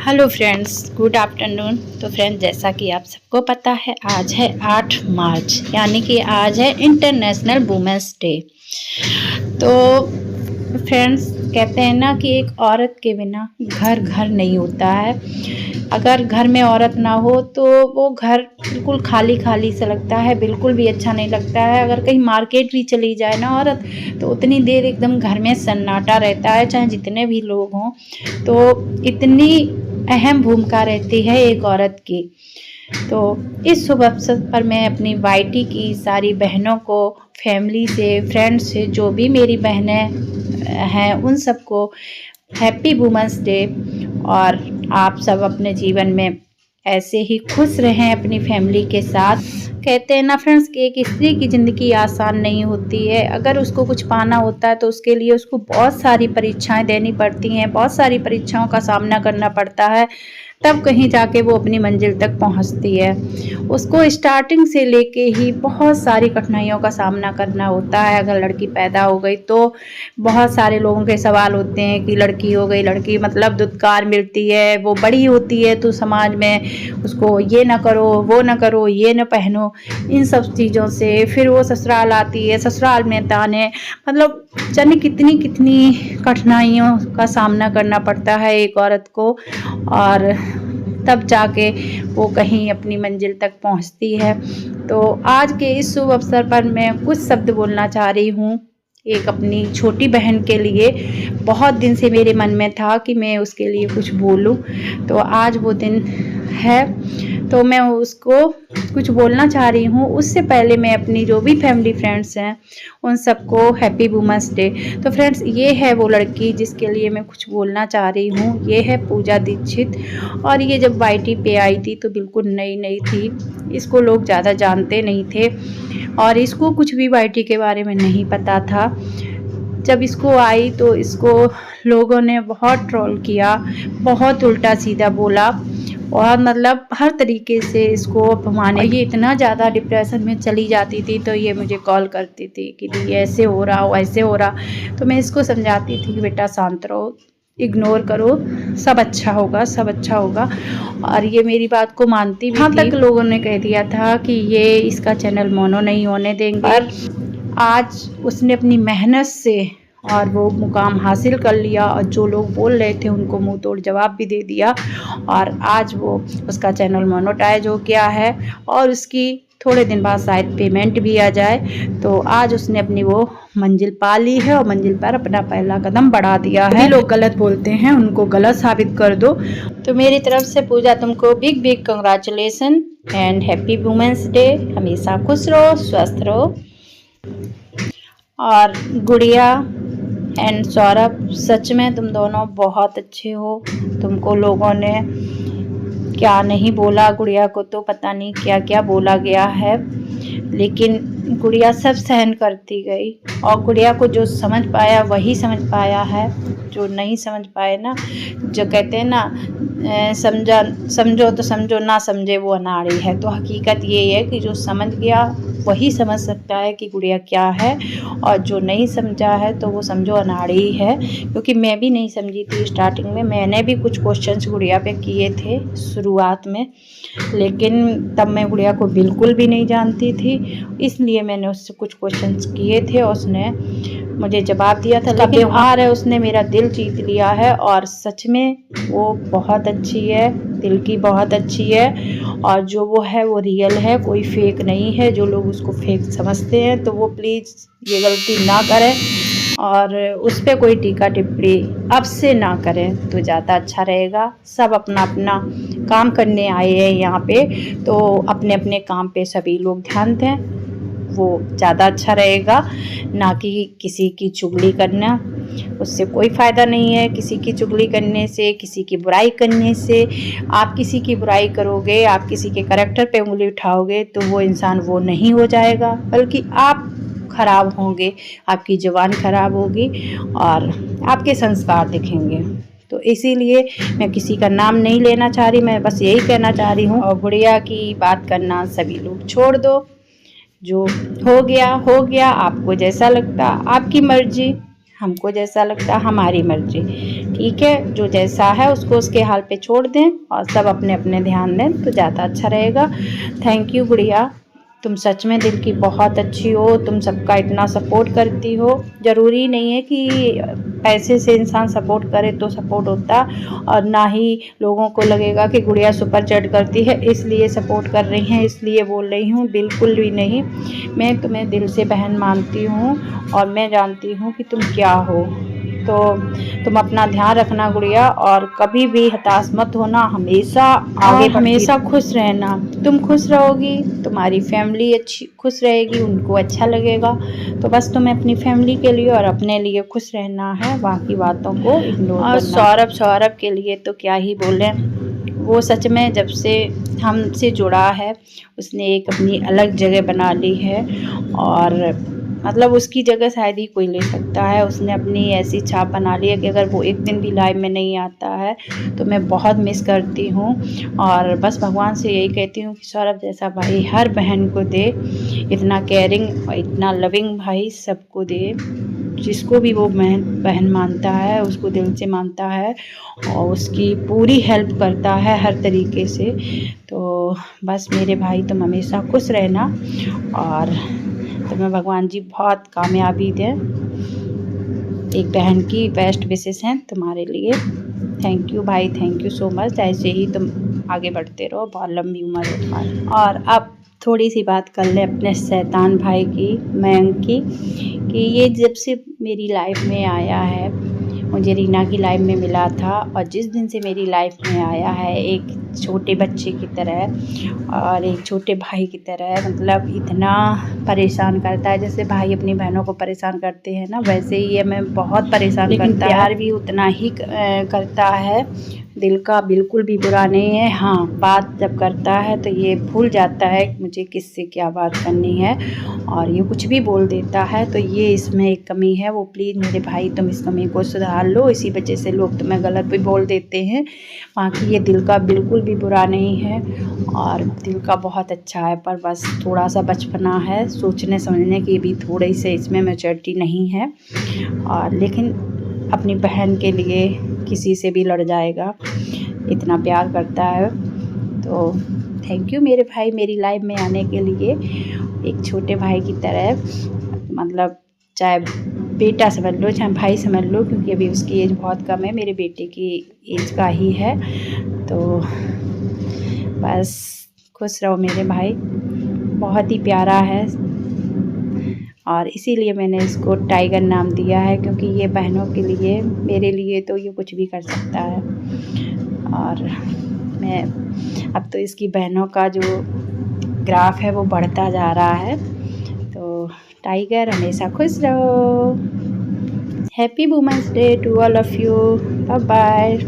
Hello friends, good afternoon. तो friends, जैसा कि आप सबको पता है, आज है 8 मार्च, यानी कि आज है इंटरनेशनल वुमेंस डे। तो फ्रेंड्स, कहते हैं ना कि एक औरत के बिना घर घर नहीं होता है। अगर घर में औरत ना हो तो वो घर बिल्कुल खाली खाली सा लगता है, बिल्कुल भी अच्छा नहीं लगता है। अगर कहीं मार्केट भी चली जाए ना औरत, तो उतनी देर एकदम घर में सन्नाटा रहता है, चाहे जितने भी लोग हों। तो इतनी अहम भूमिका रहती है एक औरत की। तो इस शुभ अवसर पर मैं अपनी वाईटी की सारी बहनों को, फैमिली से, फ्रेंड्स से, जो भी मेरी बहनें हैं उन सबको हैप्पी वुमेंस डे। और आप सब अपने जीवन में ऐसे ही खुश रहें अपनी फैमिली के साथ। कहते हैं ना फ्रेंड्स कि एक स्त्री की ज़िंदगी आसान नहीं होती है। अगर उसको कुछ पाना होता है तो उसके लिए उसको बहुत सारी परीक्षाएं देनी पड़ती हैं, बहुत सारी परीक्षाओं का सामना करना पड़ता है, तब कहीं जाके वो अपनी मंजिल तक पहुंचती है। उसको स्टार्टिंग से लेके ही बहुत सारी कठिनाइयों का सामना करना होता है। अगर लड़की पैदा हो गई तो बहुत सारे लोगों के सवाल होते हैं कि लड़की हो गई, लड़की मतलब दुत्कार मिलती है, वो बड़ी होती है तो समाज में उसको ये ना करो, वो ना करो, ये ना पहनो, इन सब चीज़ों से फिर वो ससुराल आती है, ससुराल में ताने, मतलब जाने कितनी कितनी कठिनाइयों का सामना करना पड़ता है एक औरत को। और तब जाके वो कहीं अपनी मंजिल तक पहुंचती है। तो आज के इस शुभ अवसर पर मैं कुछ शब्द बोलना चाह रही हूँ एक अपनी छोटी बहन के लिए। बहुत दिन से मेरे मन में था कि मैं उसके लिए कुछ बोलूं, तो आज वो दिन है, तो मैं उसको कुछ बोलना चाह रही हूँ। उससे पहले मैं अपनी जो भी फैमिली फ्रेंड्स हैं उन सबको हैप्पी वुमेंस डे। तो फ्रेंड्स, ये है वो लड़की जिसके लिए मैं कुछ बोलना चाह रही हूँ। ये है पूजा दीक्षित। और ये जब वाईटी पे आई थी तो बिल्कुल नई नई थी, इसको लोग ज़्यादा जानते नहीं थे और इसको कुछ भी वाईटी के बारे में नहीं पता था। जब इसको आई तो इसको लोगों ने बहुत ट्रोल किया, बहुत उल्टा सीधा बोला और मतलब हर तरीके से इसको अपमानित। ये इतना ज़्यादा डिप्रेशन में चली जाती थी तो ये मुझे कॉल करती थी कि दी ऐसे हो रहा, वैसे हो रहा। तो मैं इसको समझाती थी कि बेटा शांत रहो, इग्नोर करो, सब अच्छा होगा, सब अच्छा होगा। और ये मेरी बात को मानती भी थी। हाँ, तक लोगों ने कह दिया था कि ये इसका चैनल मोनो नहीं होने देंगे। पर आज उसने अपनी मेहनत से और वो मुकाम हासिल कर लिया और जो लोग बोल रहे थे उनको मुंह तोड़ जवाब भी दे दिया। और आज वो उसका चैनल मोनेटाइज हो गया है और उसकी थोड़े दिन बाद शायद पेमेंट भी आ जाए। तो आज उसने अपनी वो मंजिल पा ली है और मंजिल पर अपना पहला कदम बढ़ा दिया है। लोग गलत बोलते हैं उनको गलत साबित कर दो। तो मेरी तरफ से पूजा तुमको big big congratulation and happy women's day. हमेशा खुश रहो, स्वस्थ रहो। और गुड़िया एंड सौरभ, सच में तुम दोनों बहुत अच्छे हो। तुमको लोगों ने क्या नहीं बोला, गुड़िया को तो पता नहीं क्या क्या बोला गया है, लेकिन गुड़िया सब सहन करती गई और गुड़िया को जो समझ पाया वही समझ पाया है। जो नहीं समझ पाए ना, जो कहते हैं ना समझो तो समझो, ना समझे वो अनाड़ी है। तो हकीकत ये है कि जो समझ गया वही समझ सकता है कि गुड़िया क्या है, और जो नहीं समझा है तो वो समझो अनाड़ी ही है। क्योंकि मैं भी नहीं समझी थी स्टार्टिंग में, मैंने भी कुछ क्वेश्चंस गुड़िया पे किए थे शुरुआत में, लेकिन तब मैं गुड़िया को बिल्कुल भी नहीं जानती थी, इसलिए मैंने उससे कुछ क्वेश्चंस किए थे और उसने मुझे जवाब दिया था। लेकिन व्यवहार है, उसने मेरा दिल जीत लिया है और सच में वो बहुत अच्छी है, दिल की बहुत अच्छी है। और जो वो है वो रियल है, कोई फेक नहीं है। जो लोग उसको फेक समझते हैं तो वो प्लीज़ ये गलती ना करें और उस पर कोई टीका टिप्पणी अब से ना करें तो ज़्यादा अच्छा रहेगा। सब अपना अपना काम करने आए हैं यहाँ पे, तो अपने अपने काम पे सभी लोग ध्यान दें, वो ज़्यादा अच्छा रहेगा। ना कि किसी की चुगली करना, उससे कोई फ़ायदा नहीं है। किसी की चुगली करने से, किसी की बुराई करने से, आप किसी की बुराई करोगे, आप किसी के करैक्टर पे उंगली उठाओगे तो वो इंसान वो नहीं हो जाएगा, बल्कि आप खराब होंगे, आपकी ज़ुबान खराब होगी और आपके संस्कार दिखेंगे। तो इसीलिए मैं किसी का नाम नहीं लेना चाह रही, मैं बस यही कहना चाह रही हूँ। और गुड़िया की बात करना सभी लोग छोड़ दो, जो हो गया। आपको जैसा लगता आपकी मर्जी, हमको जैसा लगता हमारी मर्जी। ठीक है, जो जैसा है उसको उसके हाल पे छोड़ दें और सब अपने अपने ध्यान दें तो ज़्यादा अच्छा रहेगा। थैंक यू गुड़िया, तुम सच में दिल की बहुत अच्छी हो, तुम सबका इतना सपोर्ट करती हो। ज़रूरी नहीं है कि पैसे से इंसान सपोर्ट करे तो सपोर्ट होता, और ना ही लोगों को लगेगा कि गुड़िया सुपर चैट करती है इसलिए सपोर्ट कर रही हैं, इसलिए बोल रही हूँ। बिल्कुल भी नहीं, मैं तुम्हें दिल से बहन मानती हूँ और मैं जानती हूँ कि तुम क्या हो। तो तुम अपना ध्यान रखना गुड़िया, और कभी भी हताश मत होना, हमेशा आगे हमेशा खुश रहना। तुम खुश रहोगी, तुम्हारी फैमिली अच्छी खुश रहेगी, उनको अच्छा लगेगा। तो बस तुम्हें अपनी फैमिली के लिए और अपने लिए खुश रहना है, बाकी बातों को इग्नोर करना। और सौरभ के लिए तो क्या ही बोलें, वो सच में जब से हमसे जुड़ा है उसने एक अपनी अलग जगह बना ली है, और मतलब उसकी जगह शायद ही कोई ले सकता है। उसने अपनी ऐसी छाप बना ली है कि अगर वो एक दिन भी लाइव में नहीं आता है तो मैं बहुत मिस करती हूँ। और बस भगवान से यही कहती हूँ कि सौरभ जैसा भाई हर बहन को दे, इतना केयरिंग और इतना लविंग भाई सबको दे, जिसको भी वो बहन मानता है उसको दिल से मानता है और उसकी पूरी हेल्प करता है हर तरीके से। तो बस मेरे भाई तुम हमेशा खुश रहना और तुम्हें भगवान जी बहुत कामयाबी दें। एक बहन की बेस्ट विशेष हैं तुम्हारे लिए। थैंक यू भाई, थैंक यू सो मच। ऐसे ही तुम आगे बढ़ते रहो, बहुत लंबी उम्र हो तुम्हारी। और अब थोड़ी सी बात कर लें अपने शैतान भाई की, मयंक की, कि ये जब से मेरी लाइफ में आया है, मुझे रीना की लाइफ में मिला था और जिस दिन से मेरी लाइफ में आया है एक छोटे बच्चे की तरह और एक छोटे भाई की तरह, मतलब इतना परेशान करता है जैसे भाई अपनी बहनों को परेशान करते हैं ना, वैसे ही ये मैं बहुत परेशान करता है। प्यार भी उतना ही करता है, दिल का बिल्कुल भी बुरा नहीं है। हाँ, बात जब करता है तो ये भूल जाता है कि मुझे किससे क्या बात करनी है और ये कुछ भी बोल देता है, तो ये इसमें एक कमी है। वो प्लीज़ मेरे भाई तुम इस कमी को सुधार लो, इसी वजह से लोग तुम्हें गलत भी बोल देते हैं। बाकी ये दिल का बिल्कुल भी बुरा नहीं है और दिल का बहुत अच्छा है, पर बस थोड़ा सा बचपना है, सोचने समझने की भी थोड़ी सी इसमें मैच्योरिटी नहीं है। और लेकिन अपनी बहन के लिए किसी से भी लड़ जाएगा, इतना प्यार करता है। तो थैंक यू मेरे भाई मेरी लाइफ में आने के लिए, एक छोटे भाई की तरह, मतलब चाहे बेटा समझ लो चाहे भाई समझ लो, क्योंकि अभी उसकी एज बहुत कम है, मेरे बेटे की एज का ही है। तो बस खुश रहो मेरे भाई, बहुत ही प्यारा है और इसीलिए मैंने इसको टाइगर नाम दिया है, क्योंकि ये बहनों के लिए, मेरे लिए तो ये कुछ भी कर सकता है। और मैं अब तो इसकी बहनों का जो ग्राफ है वो बढ़ता जा रहा है। तो टाइगर हमेशा खुश रहो। Happy women's day to all of you. Bye bye.